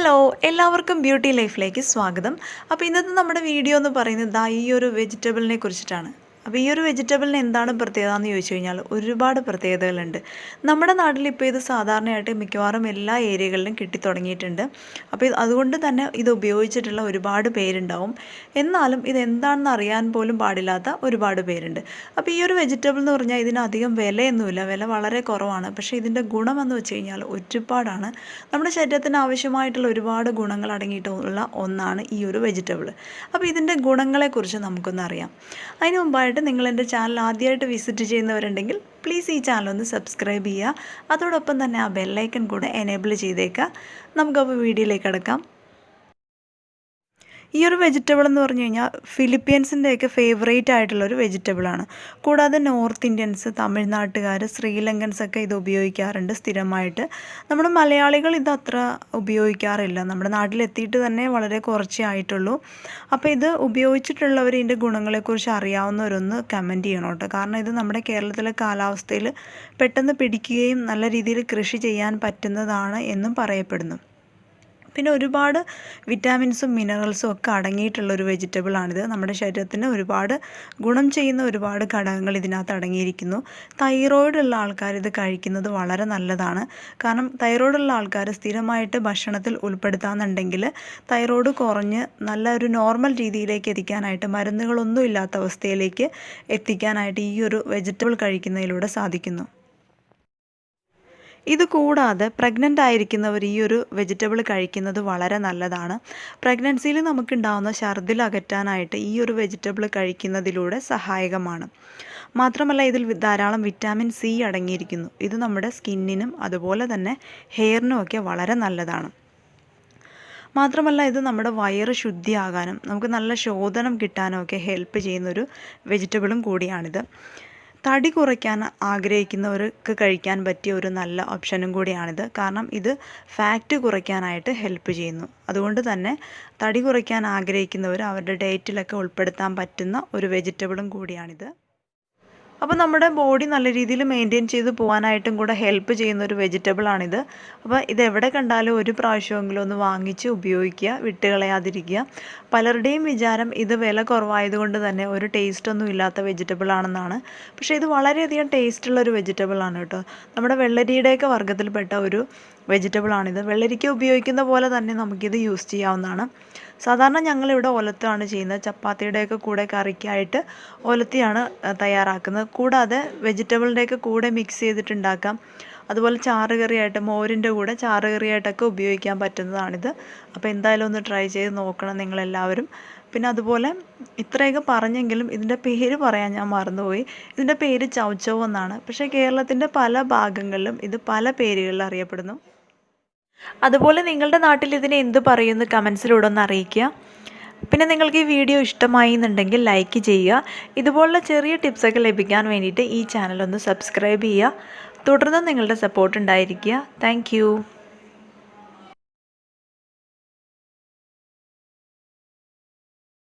Hello എല്ലാവർക്കും beauty ലൈഫിലേക്ക് സ്വാഗതം. അപ്പോൾ ഇന്നത്തെ നമ്മുടെ വീഡിയോ എന്ന് പറയുന്നത് ഈ ഒരു വെജിറ്റബിളിനെ കുറിച്ചിട്ടാണ്. അപ്പോൾ ഈ ഒരു വെജിറ്റബിളിന് എന്താണ് പ്രത്യേകത എന്ന് ചോദിച്ചു കഴിഞ്ഞാൽ ഒരുപാട് പ്രത്യേകതകളുണ്ട്. നമ്മുടെ നാട്ടിൽ ഇപ്പോൾ ഇത് സാധാരണയായിട്ട് മിക്കവാറും എല്ലാ ഏരിയകളിലും കിട്ടിത്തുടങ്ങിയിട്ടുണ്ട്. അപ്പോൾ അതുകൊണ്ട് തന്നെ ഇത് ഉപയോഗിച്ചിട്ടുള്ള ഒരുപാട് പേരുണ്ടാവും. എന്നാലും ഇതെന്താണെന്ന് അറിയാൻ പോലും പാടില്ലാത്ത ഒരുപാട് പേരുണ്ട്. അപ്പോൾ ഈ ഒരു വെജിറ്റബിൾ എന്ന് പറഞ്ഞാൽ ഇതിനധികം വിലയൊന്നുമില്ല, വില വളരെ കുറവാണ്. പക്ഷേ ഇതിൻ്റെ ഗുണമെന്ന് വെച്ച് കഴിഞ്ഞാൽ ഒരുപാടാണ്. നമ്മുടെ ശരീരത്തിന് ആവശ്യമായിട്ടുള്ള ഒരുപാട് ഗുണങ്ങൾ അടങ്ങിയിട്ടുള്ള ഒന്നാണ് ഈ ഒരു വെജിറ്റബിൾ. അപ്പോൾ ഇതിൻ്റെ ഗുണങ്ങളെക്കുറിച്ച് നമുക്കൊന്നറിയാം. അതിന് മുമ്പായിട്ട് നിങ്ങൾ എൻ്റെ ചാനൽ ആദ്യമായിട്ട് വിസിറ്റ് ചെയ്യുന്നവരുണ്ടെങ്കിൽ പ്ലീസ് ഈ ചാനൽ ഒന്ന് സബ്സ്ക്രൈബ് ചെയ്യുക. അതോടൊപ്പം തന്നെ ആ ബെല്ലൈക്കൺ കൂടെ എനേബിൾ ചെയ്തേക്കുക. നമുക്കപ്പോൾ വീഡിയോയിലേക്ക് കിടക്കാം. ഈ ഒരു വെജിറ്റബിൾ എന്ന് പറഞ്ഞു കഴിഞ്ഞാൽ ഫിലിപ്പീൻസിൻ്റെയൊക്കെ ഫേവറേറ്റ് ആയിട്ടുള്ളൊരു വെജിറ്റബിളാണ്. കൂടാതെ നോർത്ത് ഇന്ത്യൻസ്, തമിഴ്നാട്ടുകാർ, ശ്രീലങ്കൻസൊക്കെ ഇത് ഉപയോഗിക്കാറുണ്ട് സ്ഥിരമായിട്ട്. നമ്മുടെ മലയാളികൾ ഇത് അത്ര ഉപയോഗിക്കാറില്ല. നമ്മുടെ നാട്ടിലെത്തിയിട്ട് തന്നെ വളരെ കുറച്ചേ ആയിട്ടുള്ളൂ. അപ്പോൾ ഇത് ഉപയോഗിച്ചിട്ടുള്ളവർ ഇതിൻ്റെ ഗുണങ്ങളെക്കുറിച്ച് അറിയാവുന്നവരൊന്ന് കമൻറ്റ് ചെയ്യണം കേട്ടോ. കാരണം ഇത് നമ്മുടെ കേരളത്തിലെ കാലാവസ്ഥയിൽ പെട്ടെന്ന് പിടിക്കുകയും നല്ല രീതിയിൽ കൃഷി ചെയ്യാൻ പറ്റുന്നതാണ് എന്നും പറയപ്പെടുന്നു. പിന്നെ ഒരുപാട് വിറ്റാമിൻസും മിനറൽസും ഒക്കെ അടങ്ങിയിട്ടുള്ളൊരു വെജിറ്റബിളാണിത്. നമ്മുടെ ശരീരത്തിന് ഒരുപാട് ഗുണം ചെയ്യുന്ന ഒരുപാട് ഘടകങ്ങൾ ഇതിനകത്ത് അടങ്ങിയിരിക്കുന്നു. തൈറോയ്ഡ് ഉള്ള ആൾക്കാർ ഇത് കഴിക്കുന്നത് വളരെ നല്ലതാണ്. കാരണം തൈറോയ്ഡ് ഉള്ള ആൾക്കാർ സ്ഥിരമായിട്ട് ഭക്ഷണത്തിൽ ഉൾപ്പെടുത്താമെന്നുണ്ടെങ്കിൽ തൈറോയ്ഡ് കുറഞ്ഞ് നല്ല ഒരു നോർമൽ രീതിയിലേക്ക് എത്തിക്കാനായിട്ട്, മരുന്നുകളൊന്നും ഇല്ലാത്ത അവസ്ഥയിലേക്ക് എത്തിക്കാനായിട്ട് ഈ ഒരു വെജിറ്റബിൾ കഴിക്കുന്നതിലൂടെ സാധിക്കുന്നു. ഇത് കൂടാതെ പ്രഗ്നൻ്റ് ആയിരിക്കുന്നവർ ഈ ഒരു വെജിറ്റബിൾ കഴിക്കുന്നത് വളരെ നല്ലതാണ്. പ്രഗ്നൻസിയിൽ നമുക്കുണ്ടാകുന്ന ഛർദിൽ അകറ്റാനായിട്ട് ഈ ഒരു വെജിറ്റബിൾ കഴിക്കുന്നതിലൂടെ സഹായകമാണ്. മാത്രമല്ല ഇതിൽ ധാരാളം വിറ്റാമിൻ സി അടങ്ങിയിരിക്കുന്നു. ഇത് നമ്മുടെ സ്കിന്നിനും അതുപോലെ തന്നെ ഹെയറിനും ഒക്കെ വളരെ നല്ലതാണ്. മാത്രമല്ല ഇത് നമ്മുടെ വയറ് ശുദ്ധിയാകാനും നമുക്ക് നല്ല ശോധനം കിട്ടാനും ഒക്കെ ഹെൽപ്പ് ചെയ്യുന്നൊരു വെജിറ്റബിളും കൂടിയാണിത്. തടി കുറയ്ക്കാൻ ആഗ്രഹിക്കുന്നവർക്ക് കഴിക്കാൻ പറ്റിയ ഒരു നല്ല ഓപ്ഷനും കൂടിയാണിത്. കാരണം ഇത് ഫാറ്റ് കുറയ്ക്കാനായിട്ട് ഹെൽപ്പ് ചെയ്യുന്നു. അതുകൊണ്ട് തന്നെ തടി കുറയ്ക്കാൻ ആഗ്രഹിക്കുന്നവർ അവരുടെ ഡയറ്റിലൊക്കെ ഉൾപ്പെടുത്താൻ പറ്റുന്ന ഒരു വെജിറ്റബിളും കൂടിയാണിത്. അപ്പോൾ നമ്മുടെ ബോഡി നല്ല രീതിയിൽ മെയിൻറ്റെയിൻ ചെയ്ത് പോകാനായിട്ടും കൂടെ ഹെൽപ്പ് ചെയ്യുന്ന ഒരു വെജിറ്റബിളാണിത്. അപ്പോൾ ഇതെവിടെ കണ്ടാലും ഒരു പ്രാവശ്യമെങ്കിലും ഒന്ന് വാങ്ങിച്ച് ഉപയോഗിക്കുക, വിട്ടുകളയാതിരിക്കുക. പലരുടെയും വിചാരം ഇത് വില കുറവായതുകൊണ്ട് തന്നെ ഒരു ടേസ്റ്റൊന്നും ഇല്ലാത്ത വെജിറ്റബിളാണെന്നാണ്. പക്ഷേ ഇത് വളരെയധികം ടേസ്റ്റുള്ളൊരു വെജിറ്റബിളാണ് കേട്ടോ. നമ്മുടെ വെള്ളരിയുടെയൊക്കെ വർഗ്ഗത്തിൽപ്പെട്ട ഒരു വെജിറ്റബിളാണിത്. വെള്ളരിക്ക ഉപയോഗിക്കുന്ന പോലെ തന്നെ നമുക്കിത് യൂസ് ചെയ്യാവുന്നതാണ്. സാധാരണ ഞങ്ങളിവിടെ ഒലത്താണ് ചെയ്യുന്നത്. ചപ്പാത്തിയുടെയൊക്കെ കൂടെ കറിക്കായിട്ട് ഒലത്തിയാണ് തയ്യാറാക്കുന്നത്. കൂടാതെ വെജിറ്റബിളിൻ്റെയൊക്കെ കൂടെ മിക്സ് ചെയ്തിട്ടുണ്ടാക്കാം. അതുപോലെ ചാറുകറിയായിട്ട്, മോരിൻ്റെ കൂടെ ചാറുകറിയായിട്ടൊക്കെ ഉപയോഗിക്കാൻ പറ്റുന്നതാണിത്. അപ്പോൾ എന്തായാലും ഒന്ന് ട്രൈ ചെയ്ത് നോക്കണം നിങ്ങളെല്ലാവരും. പിന്നെ അതുപോലെ ഇത്രയൊക്കെ പറഞ്ഞെങ്കിലും ഇതിൻ്റെ പേര് പറയാൻ ഞാൻ മറന്നുപോയി. ഇതിൻ്റെ പേര് ചൗചൗ എന്നാണ്. പക്ഷേ കേരളത്തിൻ്റെ പല ഭാഗങ്ങളിലും ഇത് പല പേരുകളിൽ അറിയപ്പെടുന്നു. അതുപോലെ നിങ്ങളുടെ നാട്ടിൽ ഇതിനെ എന്ത് പറയുമെന്ന് കമൻസിലൂടെ ഒന്ന് അറിയിക്കുക. പിന്നെ നിങ്ങൾക്ക് ഈ വീഡിയോ ഇഷ്ടമായി എന്നുണ്ടെങ്കിൽ ലൈക്ക് ചെയ്യുക. ഇതുപോലുള്ള ചെറിയ ടിപ്സൊക്കെ ലഭിക്കാൻ വേണ്ടിയിട്ട് ഈ ചാനൽ ഒന്ന് സബ്സ്ക്രൈബ് ചെയ്യുക. തുടർന്ന് നിങ്ങളുടെ സപ്പോർട്ട് ഉണ്ടായിരിക്കുക. താങ്ക്